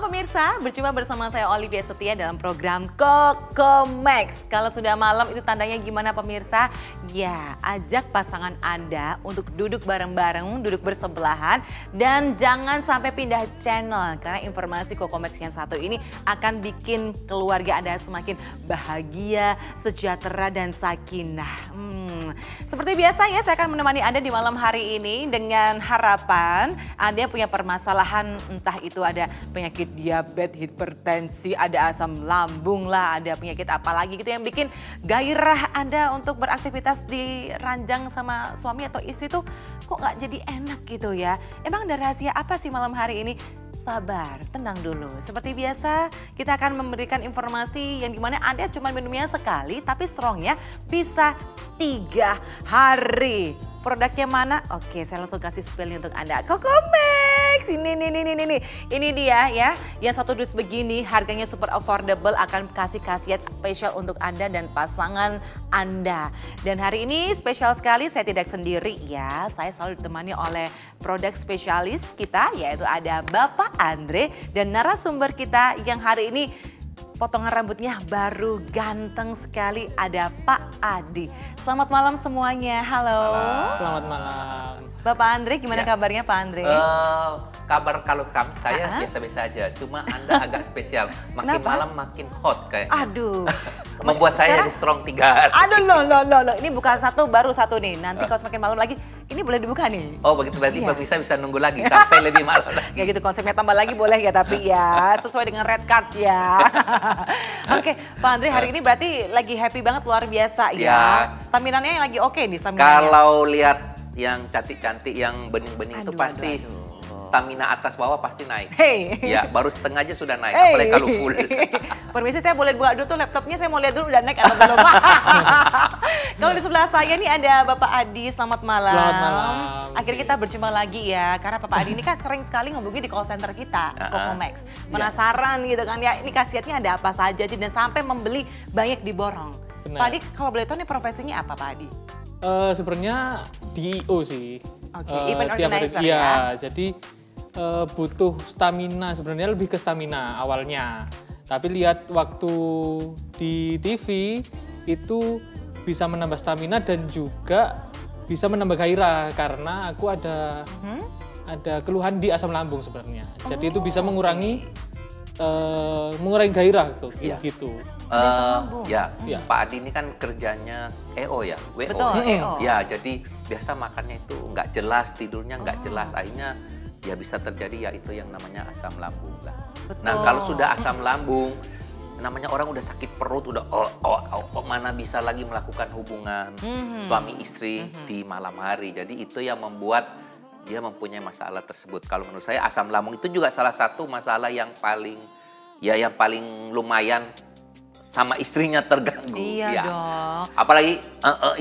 malam pemirsa, berjumpa bersama saya Olivia Setia dalam program Koko Max. Kalau sudah malam itu tandanya gimana pemirsa? Ya, ajak pasangan Anda untuk duduk bareng-bareng, duduk bersebelahan. Dan jangan sampai pindah channel karena informasi Koko Max yang satu ini akan bikin keluarga Anda semakin bahagia, sejahtera dan sakinah. Seperti biasa ya, saya akan menemani Anda di malam hari ini dengan harapan Anda punya permasalahan, entah itu ada penyakit diabetes, hipertensi, ada asam lambung lah, ada penyakit apa lagi gitu yang bikin gairah Anda untuk beraktivitas di ranjang sama suami atau istri tuh kok nggak jadi enak gitu ya. Emang ada rahasia apa sih malam hari ini? Sabar, tenang dulu. Seperti biasa, kita akan memberikan informasi yang dimana Anda cuma minumnya sekali, tapi strongnya bisa 3 hari. Produknya mana? Oke, saya langsung kasih spillnya untuk Anda. Koko Max, ini dia ya. Yang satu dus begini, harganya super affordable, akan kasih khasiat spesial untuk Anda dan pasangan Anda. Dan hari ini spesial sekali, saya tidak sendiri ya. Saya selalu ditemani oleh produk spesialis kita, yaitu ada Bapak Andre dan narasumber kita yang hari ini potongan rambutnya baru ganteng sekali, ada Pak Adi. Selamat malam semuanya, halo. Selamat malam. Bapak Andre, gimana kabarnya Pak Andre? Kabar kalau saya biasa-biasa aja, cuma Anda agak spesial. Makin malam makin hot kayaknya. Aduh. Membuat saya jadi strong 3 hari. Aduh, loh. Ini bukan satu, baru satu nih. Nanti kalau semakin malam lagi, ini boleh dibuka nih. Oh begitu, berarti pemirsa bisa nunggu lagi sampai lebih malam lagi. Ya gitu, konsepnya tambah lagi boleh ya, tapi ya sesuai dengan red card ya. Oke, Pak Andre hari ini berarti lagi happy banget, luar biasa ya. Staminanya yang lagi oke nih staminanya. Kalau lihat yang cantik-cantik, yang bening-bening itu pasti stamina atas bawah pasti naik. Ya, baru setengah aja sudah naik, apalagi kalau full. Permisi, saya boleh buka dulu tuh laptopnya, saya mau lihat dulu udah naik atau belum. Kalau di sebelah saya nih ada Bapak Adi, selamat malam. Selamat malam. Akhirnya kita berjumpa lagi ya, karena Bapak Adi ini kan sering sekali ngehubungi di call center kita, Koko Max. Penasaran gitu kan ya, ini khasiatnya ada apa saja sih, dan sampai membeli banyak diborong. Pak Adi, kalau boleh tahu nih profesinya apa Pak Adi? Sebenarnya DO sih. Oke, event organizer ya. Jadi butuh stamina, sebenarnya lebih ke stamina awalnya. Tapi lihat waktu di TV itu bisa menambah stamina dan juga bisa menambah gairah karena aku ada keluhan di asam lambung sebenarnya. Jadi itu bisa mengurangi gairah gitu. Ya, Pak Adi ini kan kerjanya EO ya, WO. Betul, EO. Ya, jadi biasa makannya itu nggak jelas, tidurnya nggak jelas, akhirnya ya bisa terjadi ya itu yang namanya asam lambung lah. Betul. Nah kalau sudah asam lambung, namanya orang udah sakit perut, udah mana bisa lagi melakukan hubungan suami istri di malam hari. Jadi itu yang membuat dia mempunyai masalah tersebut. Kalau menurut saya asam lambung itu juga salah satu masalah yang paling lumayan sama istrinya terganggu. Iya ya. dong. Apalagi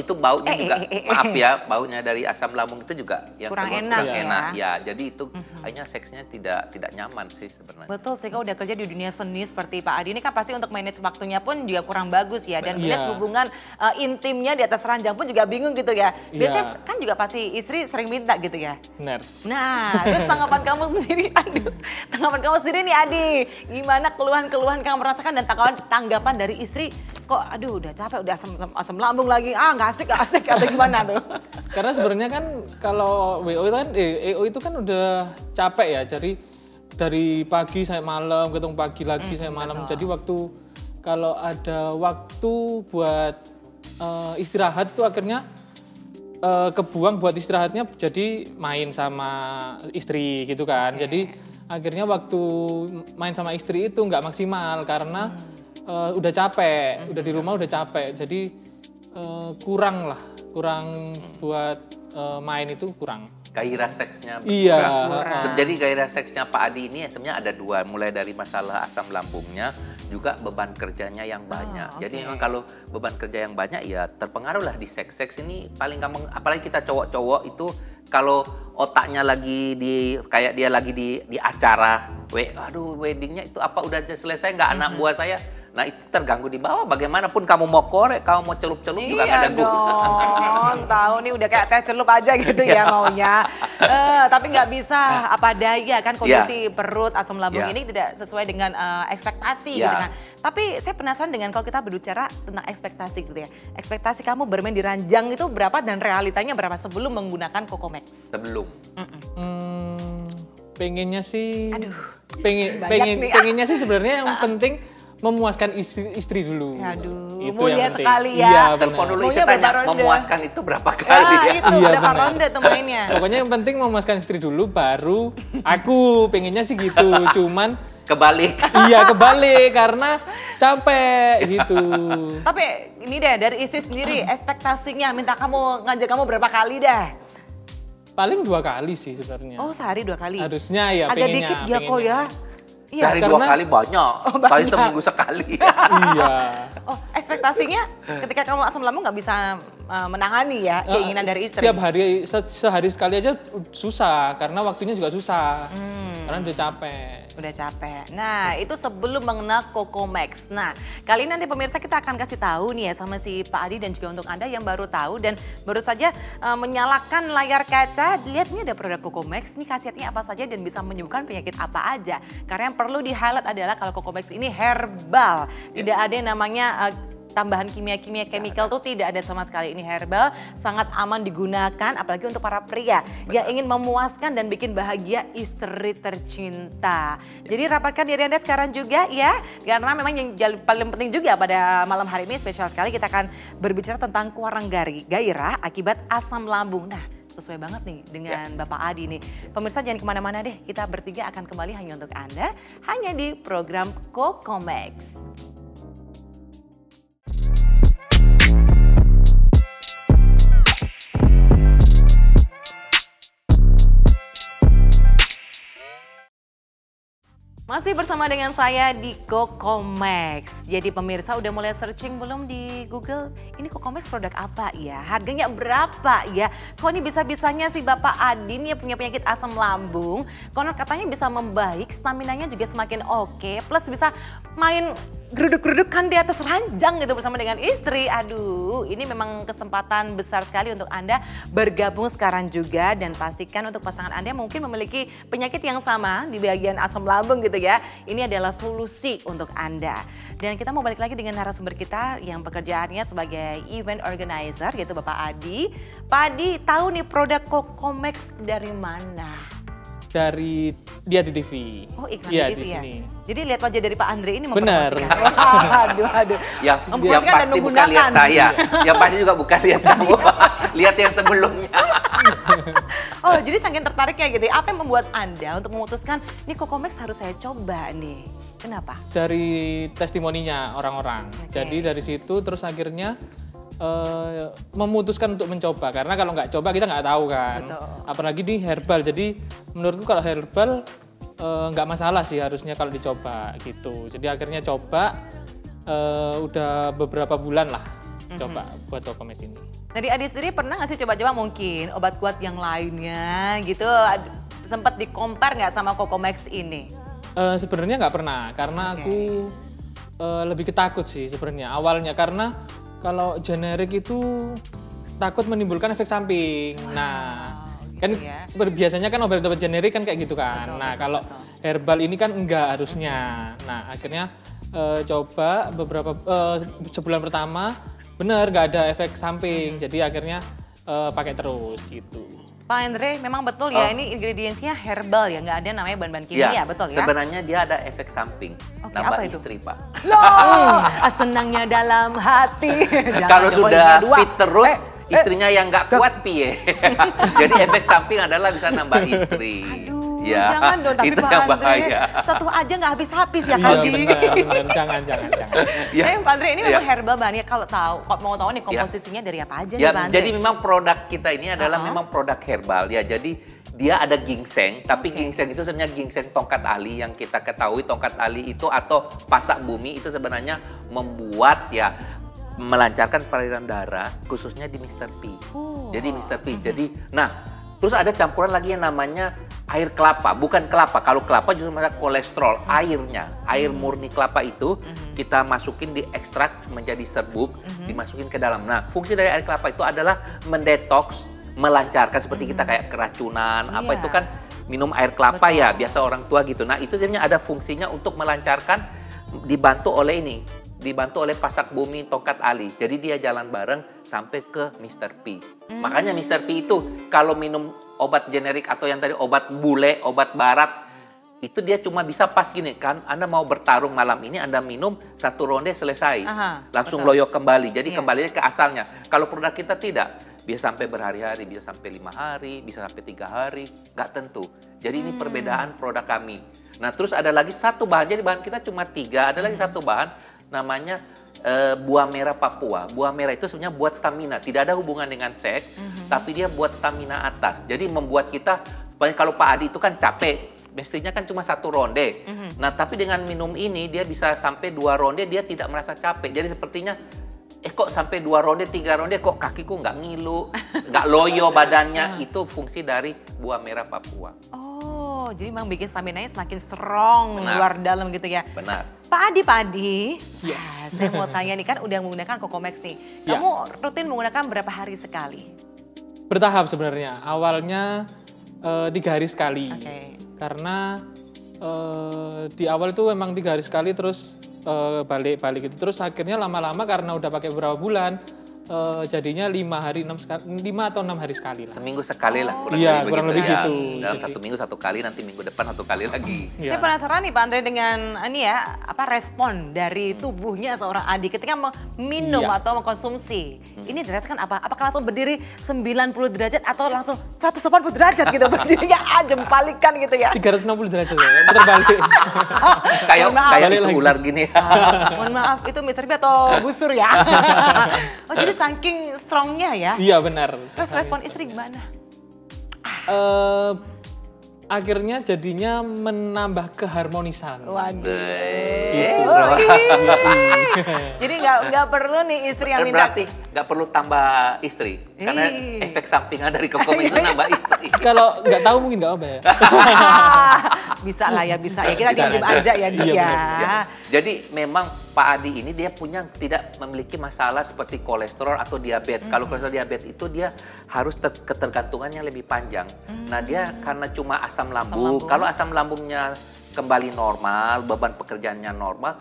itu baunya juga, maaf ya, baunya dari asam lambung itu juga yang kurang enak ya. Jadi itu akhirnya seksnya tidak nyaman sih sebenarnya. Betul, sih kalau udah kerja di dunia seni seperti Pak Adi ini kan pasti untuk manage waktunya pun juga kurang bagus ya. Dan manage hubungan intimnya di atas ranjang pun juga bingung gitu ya. Biasanya kan juga pasti istri sering minta gitu ya. Benar. Nah, terus tanggapan kamu sendiri, tanggapan kamu sendiri nih Adi, gimana keluhan-keluhan kamu merasakan dan tanggapan dari istri, kok aduh udah capek, udah asam lambung lagi, nggak asik atau gimana tuh? Karena sebenarnya kan kalau EO itu kan udah capek ya, jadi dari pagi sampai malam, ketemu pagi lagi sampai malam, jadi kalau ada waktu buat istirahat itu akhirnya kebuang buat istirahatnya jadi main sama istri gitu kan. Jadi akhirnya waktu main sama istri itu nggak maksimal karena udah capek, udah di rumah udah capek, jadi kurang buat main itu kurang. Gairah seksnya berkurang. Jadi gairah seksnya Pak Adi ini sebenarnya ada 2, mulai dari masalah asam lambungnya, juga beban kerjanya yang banyak. Jadi memang kalau beban kerja yang banyak ya terpengaruh lah di seks. Seks ini paling gampang, apalagi kita cowok-cowok itu kalau otaknya lagi kayak dia lagi di acara, aduh weddingnya itu apa udah selesai nggak anak buah saya. Nah itu terganggu di bawah. Bagaimanapun kamu mau korek, kamu mau celup-celup juga nggak ada guna. Dong, tahu nih udah kayak teh celup aja gitu ya maunya. Tapi nggak bisa apa daya kan kondisi perut asam lambung ini tidak sesuai dengan ekspektasi gitu kan. Tapi saya penasaran dengan kalau kita berbicara tentang ekspektasi gitu ya. Ekspektasi kamu bermain di ranjang itu berapa dan realitanya berapa sebelum menggunakan Cocomax? Sebelum. Pengennya sih, pengennya sih sebenarnya yang penting memuaskan istri dulu. Aduh, itu mulia yang sekali ya. Iya, telepon dulu Maunya saya tanya berapa ronde? memuaskan itu berapa kali ya? Itu Iya, berapa benar. ronde tuh mainnya? Pokoknya yang penting memuaskan istri dulu, baru aku pengennya sih gitu. Cuman Kebalik. iya kebalik karena capek gitu. Tapi ini deh dari istri sendiri ekspektasinya minta kamu ngajak kamu berapa kali dah? Paling 2 kali sih sebenarnya. Oh sehari 2 kali? Harusnya ya Agak pengennya. dikit ya kok ya? Iya. Sehari 2 karena- kali banyak. Kali seminggu sekali. Iya. Oh ekspektasinya ketika kamu asam lambung nggak bisa menangani ya keinginan dari istri? Setiap hari, sehari sekali aja susah karena waktunya juga susah. Karena udah capek. Udah capek. Nah, itu sebelum mengenal Cocomax. Nah, kali ini nanti pemirsa kita akan kasih tahu nih ya sama si Pak Adi dan juga untuk Anda yang baru tahu dan baru saja menyalakan layar kaca, lihat nih ada produk Cocomax, ini khasiatnya apa saja dan bisa menyembuhkan penyakit apa aja. Karena yang perlu di-highlight adalah kalau Cocomax ini herbal. Tidak ada yang namanya tambahan kimia-kimia chemical tuh tidak ada sama sekali. Ini herbal, sangat aman digunakan apalagi untuk para pria yang ingin memuaskan dan bikin bahagia istri tercinta. Jadi rapatkan diri Anda sekarang juga ya, karena memang yang paling penting juga pada malam hari ini spesial sekali kita akan berbicara tentang kurang gairah akibat asam lambung. Nah, sesuai banget nih dengan Bapak Adi nih. Pemirsa jangan kemana-mana deh, kita bertiga akan kembali hanya untuk Anda, hanya di program Cocomax. Masih bersama dengan saya di Cocomax. Jadi pemirsa udah mulai searching belum di Google? Ini Cocomax produk apa ya? Harganya berapa ya? Kok ini bisa-bisanya sih Bapak Adi nih punya penyakit asam lambung. Konon katanya bisa membaik, staminanya juga semakin oke. Plus bisa main geruduk-gerudukan di atas ranjang gitu bersama dengan istri. Aduh, ini memang kesempatan besar sekali untuk Anda bergabung sekarang juga. Dan pastikan untuk pasangan Anda mungkin memiliki penyakit yang sama di bagian asam lambung gitu ya. Ini adalah solusi untuk Anda. Dan kita mau balik lagi dengan narasumber kita yang pekerjaannya sebagai event organizer gitu Bapak Adi. Pak Adi, tahu nih produk Cocomax dari mana? Dari dia di TV. Oh iklan Iya, di TV di ya? sini. Jadi lihat wajah dari Pak Andre ini Benar. mempromosikan. Aduh. Yang Mempromosikan dan pasti bukan menggunakan. lihat saya. Yang pasti juga bukan lihat kamu. Lihat yang sebelumnya. Oh jadi saking tertarik ya gitu. Apa yang membuat Anda untuk memutuskan, nih Cocomax harus saya coba nih. Kenapa? Dari testimoninya orang-orang. Oke. Jadi dari situ terus akhirnya memutuskan untuk mencoba karena kalau nggak coba kita nggak tahu kan. Betul. Apalagi di herbal. Jadi menurutku kalau herbal nggak masalah sih harusnya kalau dicoba gitu. Jadi akhirnya coba udah beberapa bulan lah coba buat Cocomax ini. Dari Adi sendiri pernah nggak sih coba-coba mungkin obat kuat yang lainnya gitu? Sempat di-compare nggak sama Cocomax ini? Sebenarnya nggak pernah karena Oke. aku lebih ketakut sih sebenarnya awalnya karena kalau generik itu takut menimbulkan efek samping. Nah, kan gitu ya. biasanya kan obat-obat generik kan kayak gitu kan. Betul, Nah, betul, kalau betul. herbal ini kan enggak harusnya. Nah, akhirnya coba beberapa sebulan pertama bener nggak ada efek samping. Jadi akhirnya pakai terus gitu. Pak Andre, memang betul ya ini ingredientsnya herbal ya, nggak ada namanya bahan-bahan Ya, kimia, betul ya? sebenarnya dia ada efek samping. Oke, Nambah apa itu? istri, Pak. Loh, senangnya dalam hati. Jangan Kalau Jokowi sudah punya dua. fit terus, istrinya yang nggak kuat piye. Jadi efek samping adalah bisa nambah istri. Aduh, Ya, jangan dong, tapi itu Pak yang Andre, bahaya. satu aja nggak habis-habis ya Iya kali. benar, jangan. Ya. Tapi Pak Andre ini memang Ya. herbal bahannya, kalau mau tahu nih komposisinya dari apa aja Ya, nih Pak Andre? jadi memang produk kita ini adalah memang produk herbal ya. Jadi dia ada ginseng, tapi ginseng itu sebenarnya ginseng tongkat ali yang kita ketahui tongkat ali itu atau pasak bumi itu sebenarnya membuat ya melancarkan peredaran darah khususnya di Mr. P. Jadi Mr. P. Jadi nah, terus ada campuran lagi yang namanya air kelapa, bukan kelapa. Kalau kelapa justru ada kolesterol, airnya, air murni kelapa itu kita masukin di ekstrak menjadi serbuk, dimasukin ke dalam. Nah, fungsi dari air kelapa itu adalah mendetoks, melancarkan seperti kita kayak keracunan, apa itu kan minum air kelapa ya, biasa orang tua gitu. Nah, itu sebenarnya ada fungsinya untuk melancarkan, dibantu oleh ini, dibantu oleh pasak bumi tongkat ali. Jadi dia jalan bareng sampai ke Mr. P. Makanya Mr. P itu kalau minum obat generik atau yang tadi obat bule, obat barat, itu dia cuma bisa pas gini kan. Anda mau bertarung malam ini, Anda minum 1 ronde selesai. Langsung loyo kembali. Jadi kembalinya ke asalnya. Kalau produk kita tidak. Bisa sampai berhari-hari, bisa sampai 5 hari, bisa sampai 3 hari. Nggak tentu. Jadi ini perbedaan produk kami. Nah terus ada lagi satu bahan. Jadi bahan kita cuma 3. Ada lagi satu bahan. Namanya buah merah Papua. Buah merah itu sebenarnya buat stamina, tidak ada hubungan dengan seks, tapi dia buat stamina atas. Jadi membuat kita, kalau Pak Adi itu kan capek, mestinya kan cuma 1 ronde. Nah tapi dengan minum ini dia bisa sampai 2 ronde, dia tidak merasa capek. Jadi sepertinya, kok sampai 2 ronde, 3 ronde, kok kakiku nggak ngilu, nggak loyo badannya. Itu fungsi dari buah merah Papua. Oh, jadi memang bikin stamina-nya semakin strong, luar dalam gitu ya. Benar. Pak Adi, saya mau tanya nih, kan udah menggunakan Cocomax nih. Kamu rutin menggunakan berapa hari sekali? Bertahap sebenarnya. Awalnya 3 hari sekali. Karena di awal itu memang 3 hari sekali, terus balik-balik gitu. Terus akhirnya lama-lama karena udah pakai beberapa bulan, jadinya 5 atau 6 hari sekali lah. Seminggu sekali lah, kurang lebih gitu. Dalam 1 minggu 1 kali, nanti minggu depan 1 kali lagi. Saya penasaran nih Pak Andre dengan ini ya, respon dari tubuhnya seorang Adi ketika minum atau mengkonsumsi. Ini dirasakan apa? Apakah langsung berdiri 90 derajat atau langsung 180 derajat gitu berdirinya jempalikan gitu ya? 360 derajat ya, terbalik. Kayak itu ular gini. Mohon maaf, itu Mr. B atau busur ya? Oh jadi saking strongnya ya? Iya benar. Terus respon istri gimana? Akhirnya jadinya menambah keharmonisan. Waduh. Gitu. Jadi nggak perlu nih istri yang minta. Berarti nggak perlu tambah istri. Karena efek sampingan dari Cocomax itu nambah istri. Kalau nggak tahu mungkin nggak apa ya. Bisa lah ya, bisa ya. Kita diam aja ya dia. Jadi memang Pak Adi ini dia tidak memiliki masalah seperti kolesterol atau diabetes. Kalau kolesterol diabetes itu dia harus ketergantungannya lebih panjang. Nah dia karena cuma asam lambung. Kalau asam lambungnya kembali normal, beban pekerjaannya normal,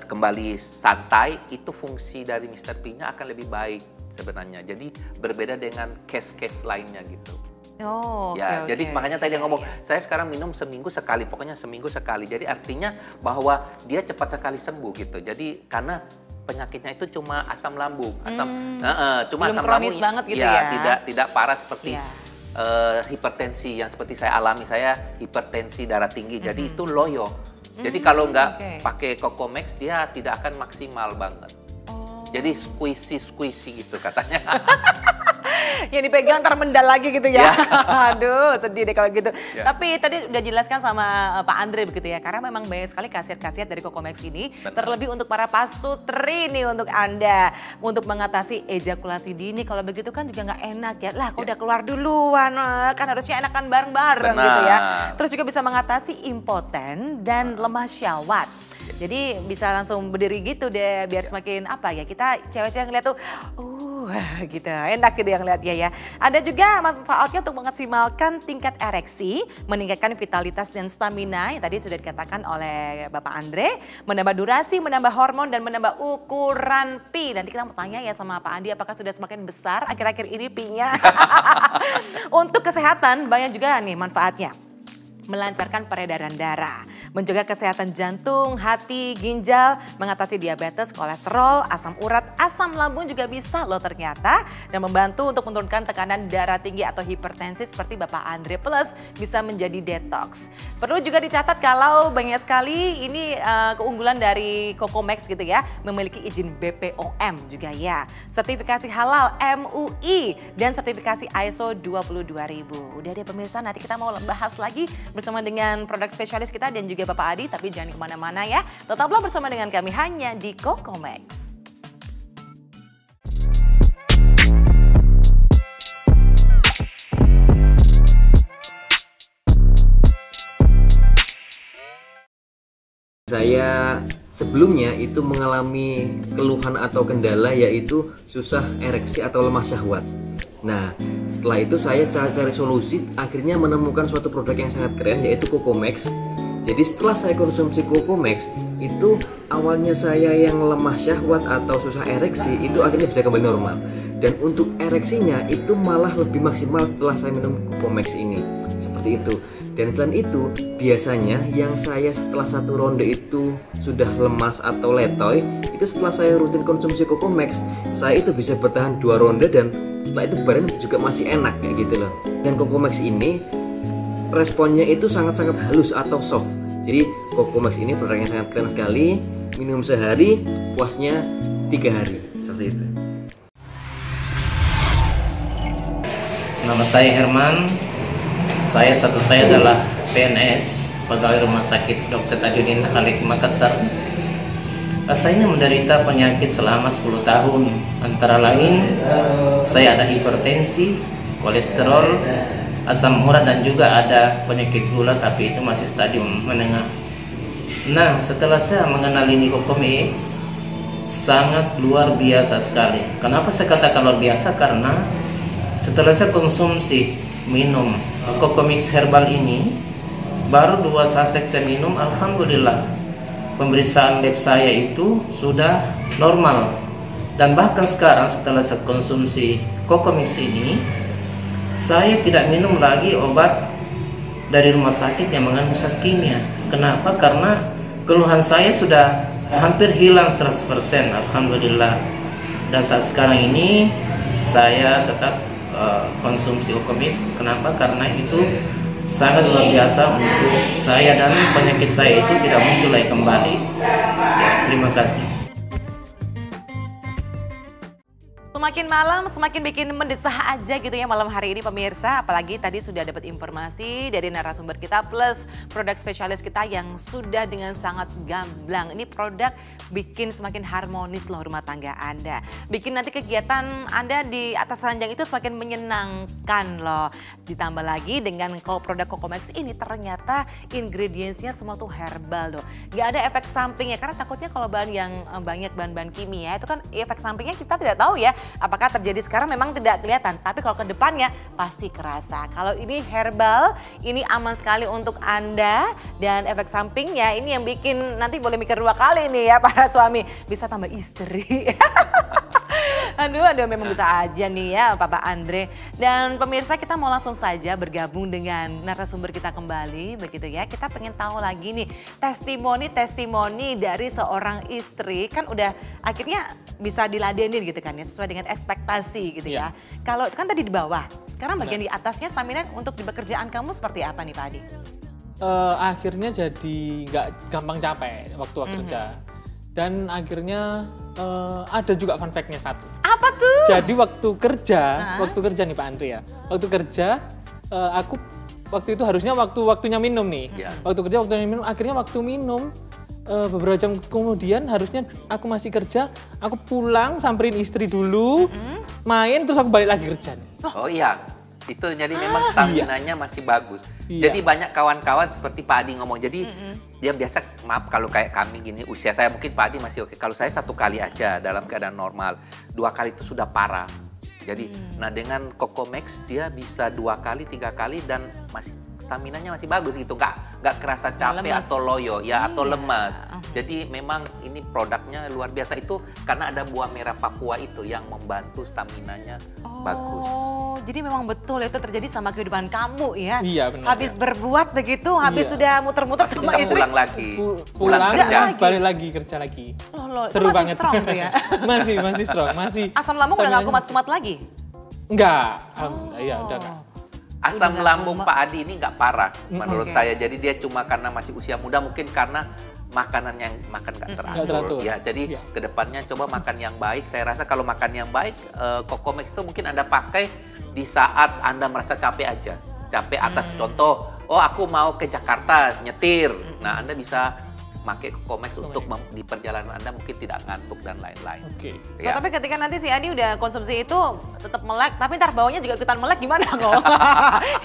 kembali santai, itu fungsi dari Mr. P-nya akan lebih baik sebenarnya. Jadi berbeda dengan case-case lainnya gitu. Jadi makanya tadi ngomong, saya sekarang minum seminggu sekali, pokoknya seminggu sekali. Jadi artinya bahwa dia cepat sekali sembuh gitu. Jadi karena penyakitnya itu cuma asam lambung, cuma asam lambung banget gitu ya. Tidak parah seperti hipertensi yang seperti saya alami. Saya hipertensi darah tinggi, jadi itu loyo. Jadi kalau nggak pakai Cocomax dia tidak akan maksimal banget. Jadi squishy gitu katanya. Yang dipegang ntar mendal lagi gitu ya. Aduh sedih deh kalau gitu. Tapi tadi udah jelaskan sama Pak Andre begitu ya. Karena memang banyak sekali khasiat-khasiat dari Cocomax ini. Terlebih untuk para pasutri nih untuk Anda. Untuk mengatasi ejakulasi dini. Kalau begitu kan juga nggak enak ya. Lah kok udah keluar duluan. Kan harusnya enakan bareng-bareng gitu ya. Terus juga bisa mengatasi impoten dan lemah syahwat. Jadi bisa langsung berdiri gitu deh biar semakin apa ya, kita cewek-cewek ngeliat tuh gitu enak gitu yang lihat ya. Ada juga manfaatnya untuk memaksimalkan tingkat ereksi, meningkatkan vitalitas dan stamina yang tadi sudah dikatakan oleh Bapak Andre, menambah durasi, menambah hormon dan menambah ukuran pi. Nanti kita mau tanya ya sama Pak Andi apakah sudah semakin besar akhir-akhir ini pi-nya. Untuk kesehatan banyak juga nih manfaatnya. Melancarkan peredaran darah, menjaga kesehatan jantung, hati, ginjal, mengatasi diabetes, kolesterol, asam urat, asam lambung juga bisa loh ternyata. Dan membantu untuk menurunkan tekanan darah tinggi atau hipertensi seperti Bapak Andre. Plus bisa menjadi detox. Perlu juga dicatat kalau banyak sekali ini keunggulan dari Cocomax gitu ya. Memiliki izin BPOM juga ya. Sertifikasi halal MUI dan sertifikasi ISO 22000. Udah deh pemirsa, nanti kita mau bahas lagi bersama dengan produk spesialis kita dan juga Bapak Adi, tapi jangan kemana-mana ya. Tetaplah bersama dengan kami hanya di Cocomax. Saya sebelumnya itu mengalami keluhan atau kendala yaitu susah ereksi atau lemah syahwat. Nah, setelah itu saya cari solusi, akhirnya menemukan suatu produk yang sangat keren yaitu Cocomax. Jadi setelah saya konsumsi Cocomax, itu awalnya saya yang lemah syahwat atau susah ereksi itu akhirnya bisa kembali normal. Dan untuk ereksinya itu malah lebih maksimal setelah saya minum Cocomax ini. Seperti itu. Dan selain itu, biasanya yang saya setelah satu ronde itu sudah lemas atau letoy, itu setelah saya rutin konsumsi Cocomax, saya itu bisa bertahan 2 ronde dan setelah itu badan juga masih enak kayak gitu loh. Dan Cocomax ini responnya itu sangat-sangat halus atau soft. Jadi Cocomax ini produknya sangat keren sekali. Minum sehari, puasnya 3 hari. Seperti itu. Nama saya Herman. Saya adalah PNS, pegawai Rumah Sakit Dr. Tajudin Halid Makassar. Saya ini menderita penyakit selama 10 tahun. Antara lain, saya ada hipertensi, kolesterol, asam urat, dan juga ada penyakit gula, tapi itu masih stadium menengah. Nah, setelah saya mengenal ini Cocomax, sangat luar biasa sekali. Kenapa saya katakan luar biasa? Karena setelah saya konsumsi minum Cocomax herbal ini, baru 2 sachet saya minum, alhamdulillah pemeriksaan lab saya itu sudah normal. Dan bahkan sekarang setelah saya konsumsi Cocomax ini, saya tidak minum lagi obat dari rumah sakit yang mengandung zat kimia. Kenapa? Karena keluhan saya sudah hampir hilang 100%, alhamdulillah. Dan saat sekarang ini saya tetap konsumsi Cocomax. Kenapa? Karena itu sangat luar biasa untuk saya dan penyakit saya itu tidak muncul lagi kembali. Ya, terima kasih. Semakin malam semakin bikin mendesah aja gitu ya malam hari ini pemirsa. Apalagi tadi sudah dapat informasi dari narasumber kita plus produk spesialis kita yang sudah dengan sangat gamblang. Ini produk bikin semakin harmonis loh rumah tangga Anda. Bikin nanti kegiatan Anda di atas ranjang itu semakin menyenangkan loh. Ditambah lagi dengan kalau produk Cocomax ini ternyata ingredientsnya semua tuh herbal loh. Gak ada efek sampingnya karena takutnya kalau bahan yang banyak bahan-bahan kimia itu kan efek sampingnya kita tidak tahu ya. Apakah terjadi sekarang memang tidak kelihatan, tapi kalau ke depannya pasti kerasa. Kalau ini herbal, ini aman sekali untuk Anda dan efek sampingnya ini yang bikin nanti boleh mikir 2 kali nih ya para suami, bisa tambah istri. Aduh, memang bisa aja nih ya Papa Andre. Dan pemirsa kita mau langsung saja bergabung dengan narasumber kita kembali begitu ya. Kita pengen tahu lagi nih testimoni dari seorang istri kan udah akhirnya bisa diladenin gitu kan ya sesuai dengan ekspektasi gitu ya. Kalau kan tadi di bawah, sekarang bagian di atasnya stamina untuk di pekerjaan kamu seperti apa nih Pak Adi? Akhirnya jadi nggak gampang capek waktu kerja. Dan akhirnya ada juga fun fact-nya satu. Apa tuh? Jadi waktu kerja nih Pak Andre ya. Waktu kerja aku waktu itu harusnya waktunya minum nih. Waktu kerja waktunya minum, akhirnya waktu minum beberapa jam kemudian harusnya aku masih kerja, aku pulang samperin istri dulu, main terus aku balik lagi kerja nih. Oh iya. Itu jadi memang stamina-nya masih bagus. Jadi banyak kawan-kawan seperti Pak Adi ngomong. Jadi dia biasa, maaf kalau kayak kami gini, usia saya mungkin Pak Adi masih oke. Kalau saya 1 kali aja dalam keadaan normal, 2 kali itu sudah parah. Jadi, nah dengan Cocomax dia bisa 2 kali, 3 kali dan masih staminanya masih bagus gitu, nggak kerasa capek lemas. Atau loyo ya atau lemas. Jadi memang ini produknya luar biasa itu karena ada buah merah Papua itu yang membantu staminanya bagus. Jadi memang betul itu terjadi sama kehidupan kamu ya. Iya benar. Habis berbuat begitu, habis sudah muter-muter sama istri. Pulang lagi. Pulang balik lagi kerja lagi. Seru masih banget. Strong tuh ya. masih strong, masih. Asam lambung udah nggak kumat-kumat lagi? Enggak, alhamdulillah ya udah enggak. Asam lambung Pak Adi ini nggak parah menurut saya. Jadi dia cuma karena masih usia muda, mungkin karena makanan yang makan nggak teratur. Ya, jadi kedepannya coba makan yang baik. Saya rasa kalau makan yang baik, Cocomax itu mungkin Anda pakai di saat Anda merasa capek aja. Capek atas contoh, oh aku mau ke Jakarta nyetir. Nah Anda bisa pakai Cocomax untuk di perjalanan Anda mungkin tidak ngantuk dan lain-lain. Oke. Ya. Tapi ketika nanti si Adi udah konsumsi itu tetap melek, tapi ntar bawahnya juga ikutan melek gimana kok?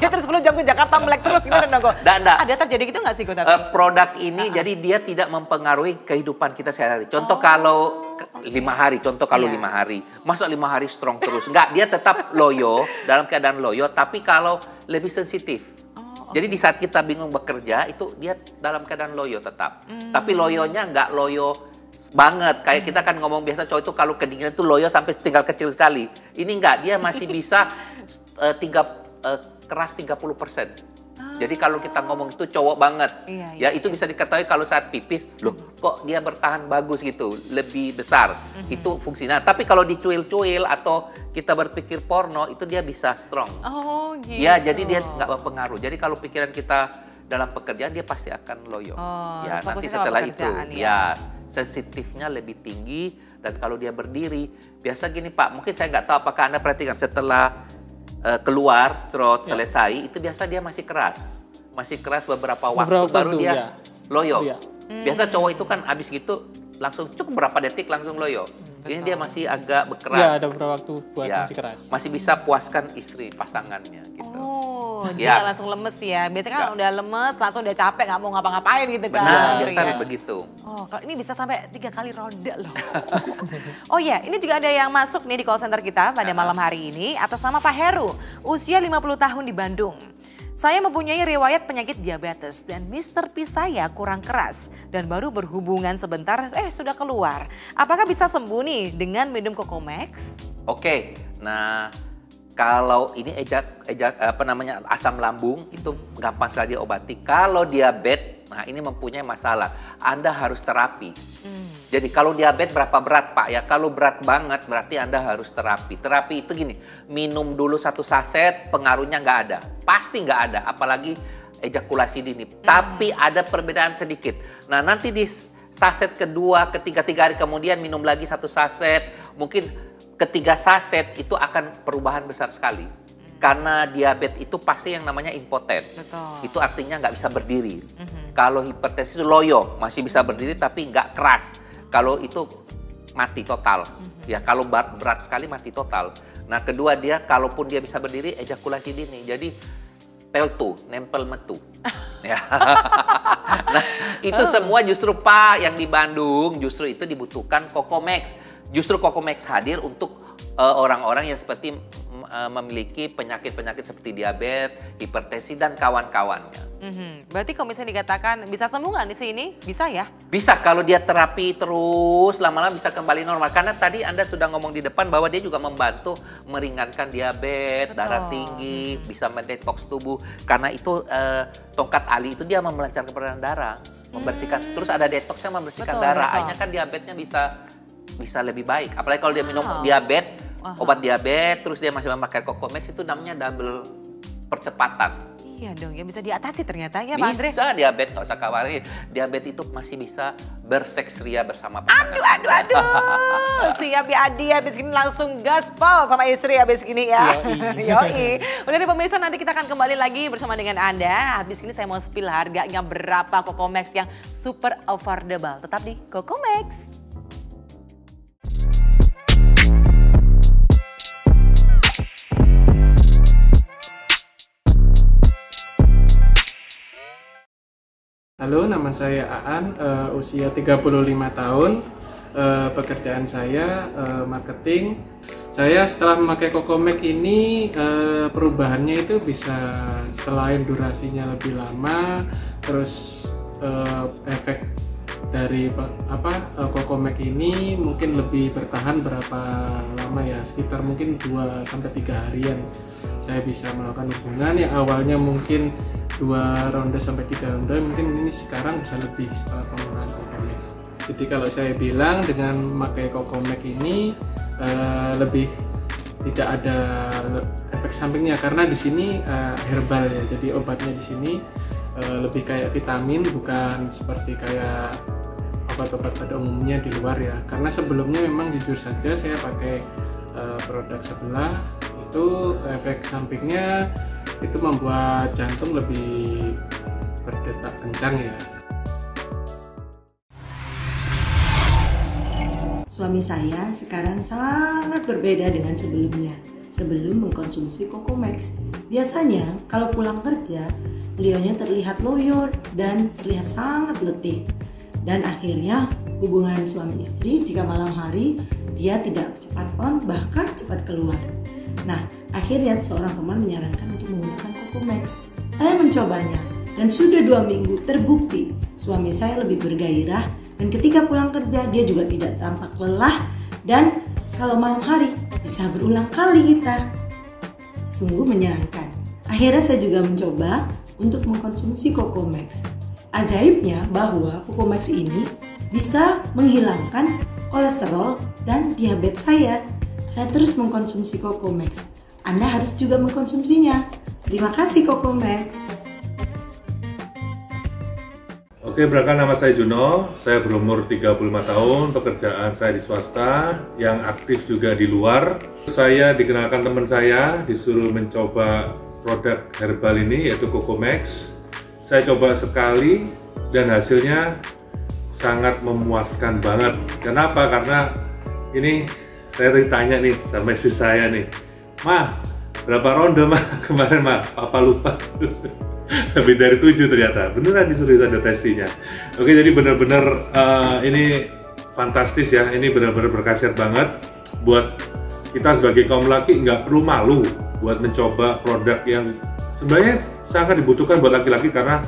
Ya terus 10 jam ke Jakarta melek terus gimana dong kok? Ada terjadi gitu nggak sih kok? Produk ini jadi dia tidak mempengaruhi kehidupan kita sehari-hari. Contoh kalau 5 hari, contoh kalau 5 hari, masa 5 hari strong terus? Enggak, dia tetap loyo, dalam keadaan loyo, tapi kalau lebih sensitif. Jadi di saat kita bingung bekerja, itu dia dalam keadaan loyo tetap. Tapi loyonya nggak loyo banget. Kayak kita kan ngomong biasa cowok itu kalau kedinginan itu loyo sampai tinggal kecil sekali. Ini enggak, dia masih bisa keras 30%. Jadi kalau kita ngomong itu cowok banget, ya itu bisa diketahui kalau saat pipis, loh kok dia bertahan bagus gitu, lebih besar, itu fungsinya. Tapi kalau dicuil-cuil atau kita berpikir porno, itu dia bisa strong. Oh gitu. Ya jadi dia nggak berpengaruh. Jadi kalau pikiran kita dalam pekerjaan, dia pasti akan loyo. Ya nanti setelah itu, ya sensitifnya lebih tinggi. Dan kalau dia berdiri, biasa gini Pak, mungkin saya nggak tahu apakah Anda perhatikan setelah keluar throat selesai itu biasa dia masih keras beberapa waktu baru dia loyo. Biasa cowok itu kan abis gitu langsung cukup berapa detik langsung loyo. Ini dia masih agak berkeras. Ya, ada beberapa waktu buat masih keras. Masih bisa puaskan istri pasangannya gitu. Oh, dia langsung lemes ya. Biasanya kan udah lemes, langsung udah capek, nggak mau ngapa-ngapain gitu kan. Benar, biasanya begitu. Oh, kalau ini bisa sampai 3 kali roda loh. Oh ya, ini juga ada yang masuk nih di call center kita pada malam hari ini atas nama Pak Heru, usia 50 tahun di Bandung. Saya mempunyai riwayat penyakit diabetes dan Mr. P saya kurang keras dan baru berhubungan sebentar sudah keluar. Apakah bisa sembuh nih dengan minum Cocomax? Oke, nah kalau ini asam lambung itu gampang sekali diobati. Kalau diabetes, nah ini mempunyai masalah. Anda harus terapi. Jadi kalau diabetes berapa berat Pak? Ya kalau berat banget berarti Anda harus terapi. Terapi itu gini, minum dulu 1 saset, pengaruhnya nggak ada. Pasti nggak ada, apalagi ejakulasi dini. Tapi ada perbedaan sedikit. Nah nanti di saset kedua, ketiga hari kemudian minum lagi 1 saset. Mungkin ketiga saset itu akan perubahan besar sekali. Karena diabetes itu pasti yang namanya impoten. Itu artinya nggak bisa berdiri. Kalau hipertensi itu loyo, masih bisa berdiri tapi nggak keras. Kalau itu mati total, ya kalau berat sekali mati total. Nah kedua dia, kalaupun dia bisa berdiri, ejakulasi dini. Jadi peltu, nempel metu. Ya. Nah itu semua justru Pak yang di Bandung, justru itu dibutuhkan Cocomax. Justru Cocomax hadir untuk orang-orang yang seperti memiliki penyakit-penyakit seperti diabetes, hipertensi, dan kawan-kawannya. Berarti kalau misalnya dikatakan bisa sembuh nggak di sini? Bisa ya? Bisa, kalau dia terapi terus, lama-lama bisa kembali normal. Karena tadi Anda sudah ngomong di depan bahwa dia juga membantu meringankan diabetes, darah tinggi, bisa mendetoks tubuh. Karena itu tongkat ali itu dia melancarkan peredaran darah, membersihkan. Terus ada detoksnya membersihkan darah. Akhirnya kan diabetesnya bisa lebih baik. Apalagi kalau dia minum obat diabetes, terus dia masih memakai Cocomax, itu namanya double percepatan. Iya dong, ya bisa diatasi ternyata ya Pak Andre. Bisa diabetes, nggak usah khawatir. Diabetes itu masih bisa berseks ria bersama pasangan. Aduh. Siap ya Adi, habis ini langsung gaspol sama istri habis ini ya. Yoi. Udah nih pemirsa, nanti kita akan kembali lagi bersama dengan Anda. Habis ini saya mau spill harganya berapa Cocomax yang super affordable. Tetap di Cocomax. Halo, nama saya Aan, usia 35 tahun, pekerjaan saya marketing. Saya setelah memakai Cocomax ini, perubahannya itu bisa selain durasinya lebih lama, terus efek dari Cocomax ini mungkin lebih bertahan berapa lama ya, sekitar mungkin 2-3 harian. Saya bisa melakukan hubungan yang awalnya mungkin 2 ronde sampai 3 ronde, mungkin ini sekarang bisa lebih setelah penggunaan Cocomax. Jadi kalau saya bilang dengan memakai Cocomax ini lebih tidak ada efek sampingnya karena di sini herbal ya. Jadi obatnya di sini lebih kayak vitamin, bukan seperti kayak obat-obat pada umumnya di luar ya. Karena sebelumnya memang jujur saja saya pakai produk sebelah, itu efek sampingnya itu membuat jantung lebih berdetak kencang ya. suami saya sekarang sangat berbeda dengan sebelumnya. Sebelum mengkonsumsi Cocomax, biasanya kalau pulang kerja, beliaunya terlihat loyo dan terlihat sangat letih. Dan akhirnya hubungan suami istri jika malam hari dia tidak cepat on, bahkan cepat keluar. Nah, akhirnya seorang teman menyarankan untuk menggunakan Cocomax. Saya mencobanya dan sudah 2 minggu terbukti suami saya lebih bergairah, dan ketika pulang kerja dia juga tidak tampak lelah, dan kalau malam hari bisa berulang kali kita. Sungguh menyenangkan. Akhirnya saya juga mencoba untuk mengkonsumsi Cocomax. Ajaibnya bahwa Cocomax ini bisa menghilangkan kolesterol dan diabetes saya. Saya terus mengkonsumsi Cocomax. Anda harus juga mengkonsumsinya. Terima kasih Cocomax. Oke, perkenalkan nama saya Juno, saya berumur 35 tahun, pekerjaan saya di swasta, yang aktif juga di luar. Saya dikenalkan teman saya, disuruh mencoba produk herbal ini yaitu Cocomax. Saya coba sekali dan hasilnya sangat memuaskan banget. Kenapa? Karena ini saya ditanya nih sama istri saya nih, "Mah, berapa ronde mah kemarin mah? Papa lupa." Lebih dari 7 ternyata, beneran disuruh ada testinya. Oke, jadi bener-bener ini fantastis ya, ini bener-bener berkhasiat banget buat kita sebagai kaum laki. Nggak perlu malu buat mencoba produk yang sebenarnya sangat dibutuhkan buat laki-laki, karena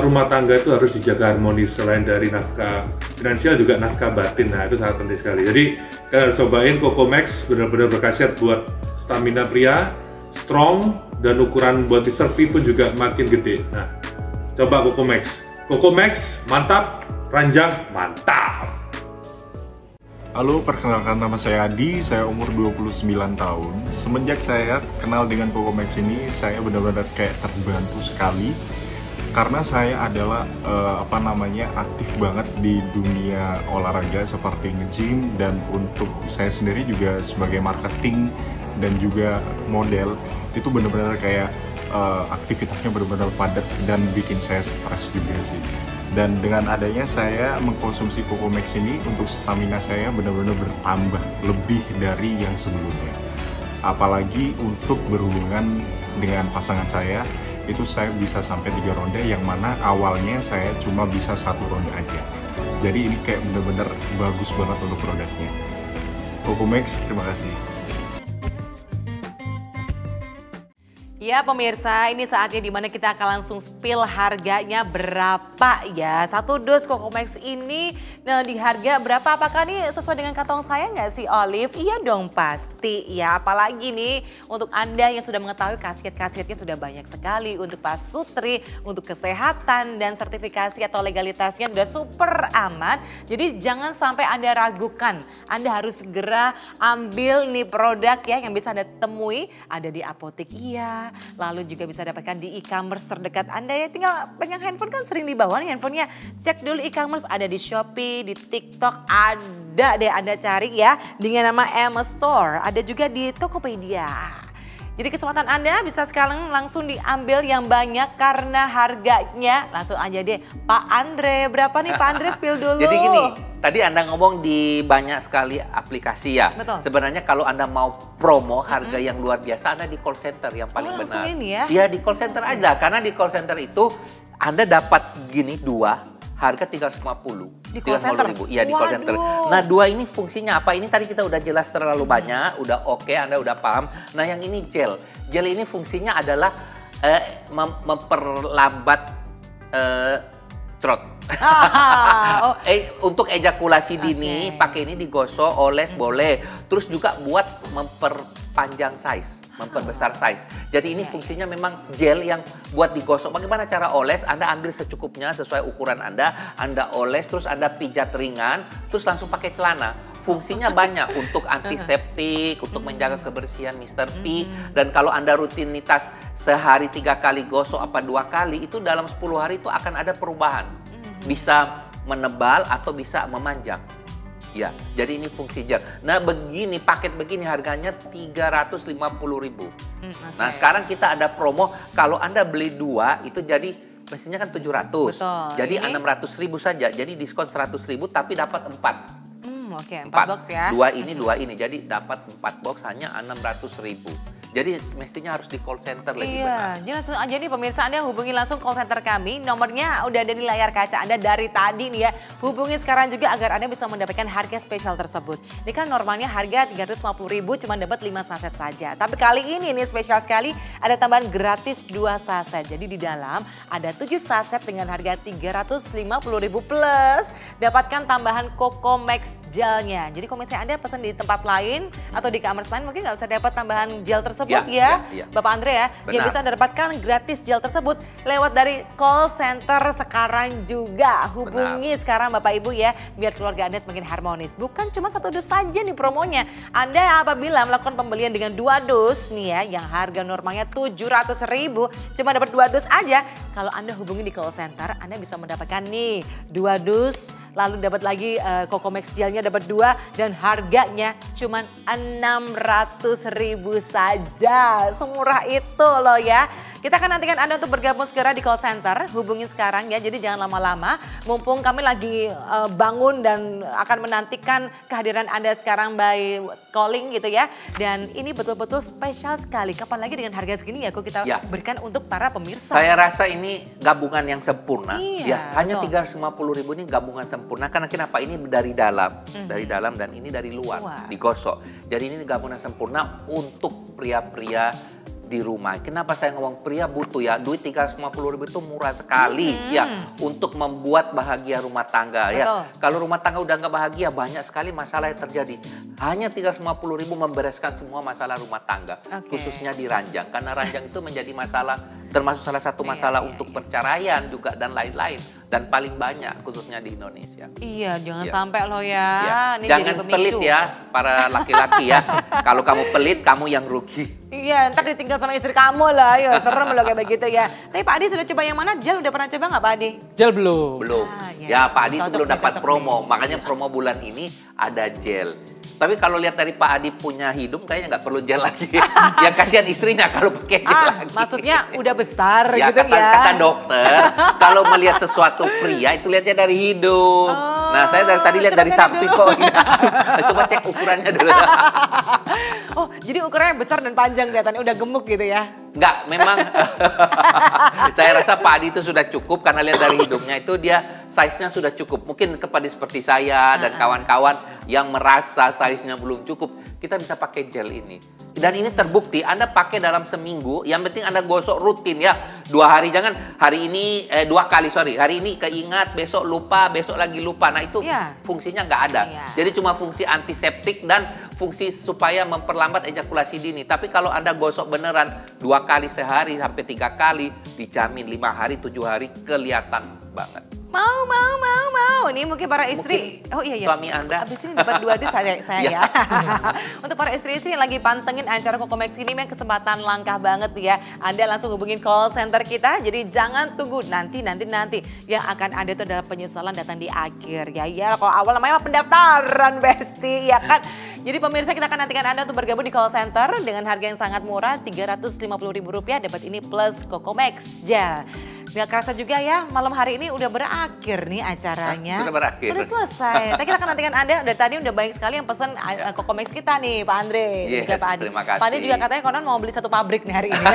rumah tangga itu harus dijaga harmonis. Selain dari nafkah finansial juga nafkah batin, nah itu sangat penting sekali. Jadi kalian harus cobain Cocomax, benar-benar berkhasiat buat stamina pria, strong, dan ukuran buat Mr. P pun juga makin gede. Nah, coba Cocomax. Cocomax, mantap, ranjang, mantap. Halo, perkenalkan nama saya Adi, saya umur 29 tahun. Semenjak saya kenal dengan Cocomax ini, saya benar-benar kayak terbantu sekali. Karena saya adalah aktif banget di dunia olahraga seperti nge-gym, dan untuk saya sendiri juga sebagai marketing dan juga model, itu benar-benar kayak aktivitasnya benar-benar padat dan bikin saya stres juga sih. Dan dengan adanya saya mengkonsumsi Cocomax ini, untuk stamina saya benar-benar bertambah lebih dari yang sebelumnya. Apalagi untuk berhubungan dengan pasangan saya, itu saya bisa sampai 3 ronde, yang mana awalnya saya cuma bisa 1 ronde aja. Jadi ini kayak bener-bener bagus banget untuk produknya. Cocomax, terima kasih. Ya pemirsa, ini saatnya dimana kita akan langsung spill harganya berapa ya. 1 dus Cocomax ini di harga berapa? Apakah ini sesuai dengan kantong saya nggak sih Olive? Iya dong pasti ya. Apalagi nih untuk Anda yang sudah mengetahui khasiat-khasiatnya sudah banyak sekali. Untuk Pak Sutri, untuk kesehatan dan sertifikasi atau legalitasnya sudah super aman. Jadi jangan sampai Anda ragukan. Anda harus segera ambil nih produk ya yang bisa Anda temui. Ada di apotek iya. Lalu juga bisa dapatkan di e-commerce terdekat Anda ya. Tinggal pegang handphone kan sering dibawa nih handphonenya. Cek dulu e-commerce, ada di Shopee, di TikTok, ada deh Anda cari ya. Dengan nama Emma Store, ada juga di Tokopedia. Jadi kesempatan Anda bisa sekarang langsung diambil yang banyak karena harganya langsung aja deh. Pak Andre, berapa nih Pak Andre, spill dulu. Jadi gini, tadi Anda ngomong di banyak sekali aplikasi ya. Betul. Sebenarnya kalau Anda mau promo harga yang luar biasa, Anda di call center yang paling langsung benar. ini ya? Iya, di call center aja. Karena di call center itu Anda dapat gini 2, harga 350. Di call center? Iya, di call center. Nah, 2 ini fungsinya apa? Ini tadi kita udah jelas terlalu banyak, udah oke, Anda udah paham. Nah, yang ini gel. Gel ini fungsinya adalah memperlambat trot. Untuk ejakulasi dini, pakai ini digosok, oles boleh. Terus juga buat memperpanjang size, memperbesar size. Jadi ini fungsinya memang gel yang buat digosok. Bagaimana cara oles? Anda ambil secukupnya sesuai ukuran Anda oles, terus Anda pijat ringan, terus langsung pakai celana. Fungsinya banyak untuk antiseptik, untuk menjaga kebersihan Mr. P. Dan kalau Anda rutinitas sehari 3 kali gosok apa 2 kali, itu dalam 10 hari itu akan ada perubahan. Bisa menebal atau bisa memanjang. Ya, jadi ini fungsi gel. Nah, begini paket begini harganya 350.000. Nah, sekarang kita ada promo kalau Anda beli 2 itu jadi mestinya kan 700. Betul. Jadi Ini? 600.000 saja. Jadi diskon 100.000 tapi dapat 4. Oke, 4 box ya. Dua ini. Jadi dapat 4 box hanya 600.000. Jadi mestinya harus di call center lebih benar. Jadi langsung aja nih pemirsa, Anda hubungi langsung call center kami. Nomornya udah ada di layar kaca Anda dari tadi nih ya. Hubungi sekarang juga agar Anda bisa mendapatkan harga spesial tersebut. Ini kan normalnya harga 350.000 cuma dapat 5 saset saja. Tapi kali ini nih spesial sekali ada tambahan gratis 2 saset. Jadi di dalam ada 7 saset dengan harga 350.000 plus dapatkan tambahan Coco Max gelnya. Jadi kalau misalnya Anda pesan di tempat lain atau di e-commerce lain mungkin nggak bisa dapat tambahan gel tersebut ya, Bapak Andre ya. Benar. Yang bisa dapatkan gratis gel tersebut lewat dari call center sekarang juga. Hubungi sekarang Bapak Ibu ya, biar keluarga Anda semakin harmonis. Bukan cuma 1 dus saja nih promonya. Anda apabila melakukan pembelian dengan 2 dus nih ya, yang harga normalnya 700.000, cuma dapat 2 dus aja. Kalau Anda hubungi di call center, Anda bisa mendapatkan nih 2 dus, lalu dapat lagi Coco Max gelnya dapat 2 dan harganya cuma 600.000 saja. Semurah itu loh ya. Kita akan nantikan Anda untuk bergabung segera di call center. Hubungi sekarang ya, jadi jangan lama-lama. Mumpung kami lagi bangun dan akan menantikan kehadiran Anda sekarang by calling gitu ya. Dan ini betul-betul spesial sekali. Kapan lagi dengan harga segini ya kok kita berikan untuk para pemirsa. Saya rasa ini gabungan yang sempurna. Iya, hanya 350.000 ini gabungan sempurna. Karena kenapa? Ini dari dalam. Dari dalam dan ini dari luar. Digosok. Jadi ini gabungan sempurna untuk pria-pria di rumah. Kenapa saya ngomong pria butuh ya, duit 350.000 itu murah sekali ya untuk membuat bahagia rumah tangga ya. Kalau rumah tangga udah nggak bahagia, banyak sekali masalah yang terjadi. Hanya 350.000 membereskan semua masalah rumah tangga, khususnya di ranjang. Karena ranjang itu menjadi masalah, termasuk salah satu masalah untuk perceraian juga dan lain-lain. Dan paling banyak khususnya di Indonesia. Iya, jangan sampai loh ya. Ini jangan pelit ya para laki-laki ya. Kalau kamu pelit, kamu yang rugi. Iya, ntar ditinggal sama istri kamu lah. Ayo, serem loh kayak begitu ya. Tapi Pak Adi sudah coba yang mana? Gel udah pernah coba nggak Pak Adi? Gel belum. Belum. Ya Pak Adi itu belum dapat promo. Makanya promo bulan ini ada gel. Tapi kalau lihat dari Pak Adi punya hidung kayaknya nggak perlu gel lagi. Yang kasihan istrinya kalau pakai gel lagi. Maksudnya udah besar ya, gitu kata dokter, kalau melihat sesuatu pria itu lihatnya dari hidung. Nah saya dari tadi lihat dari samping kok. Coba cek ukurannya dulu. Oh jadi ukurannya besar dan panjang kelihatannya, udah gemuk gitu ya? Enggak, memang saya rasa Pak Adi itu sudah cukup karena lihat dari hidungnya itu dia size-nya sudah cukup. Mungkin kepada seperti saya dan kawan-kawan yang merasa size-nya belum cukup, kita bisa pakai gel ini. Dan ini terbukti, Anda pakai dalam seminggu, yang penting Anda gosok rutin ya. 2 hari, jangan hari ini, 2 kali, sorry. Hari ini keingat, besok lupa, besok lagi lupa. Nah itu fungsinya nggak ada. Jadi cuma fungsi antiseptik dan fungsi supaya memperlambat ejakulasi dini. Tapi kalau Anda gosok beneran 2 kali sehari sampai 3 kali, dijamin 5 hari, 7 hari kelihatan banget. Mau. Nih mungkin para istri. Mungkin oh iya. Suami Anda. Abis ini dapat 2 dus saya ya. Untuk para istri yang lagi pantengin acara Coco Max ini, memang kesempatan langka banget ya. Anda langsung hubungin call center kita. Jadi jangan tunggu nanti. Yang akan ada itu adalah penyesalan datang di akhir ya. Ya kalau awal namanya pendaftaran Besti ya kan. Jadi pemirsa, kita akan nantikan Anda untuk bergabung di call center dengan harga yang sangat murah, Rp350.000 dapat ini plus Coco Max gel. Nggak kerasa juga ya, malam hari ini udah berakhir nih acaranya. Sudah berakhir. Udah selesai. Tapi kita akan nantikan Anda, dari tadi udah banyak sekali yang pesen Coco Max kita nih, Pak Andre. Yes, juga Pak Adi. terima kasih. Pak Adi juga katanya konon mau beli 1 pabrik nih hari ini.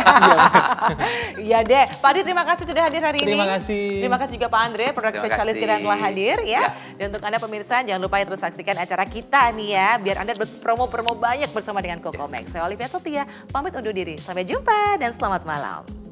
Iya deh. Pak Adi terima kasih sudah hadir hari ini. Terima kasih. Terima kasih juga Pak Andre, produk spesialis kita yang telah hadir ya. Dan untuk Anda pemirsa, jangan lupa terus saksikan acara kita nih ya. Biar Anda berpromo-promo banyak bersama dengan Coco Max. Saya Olivia Setia, pamit undur diri. Sampai jumpa dan selamat malam.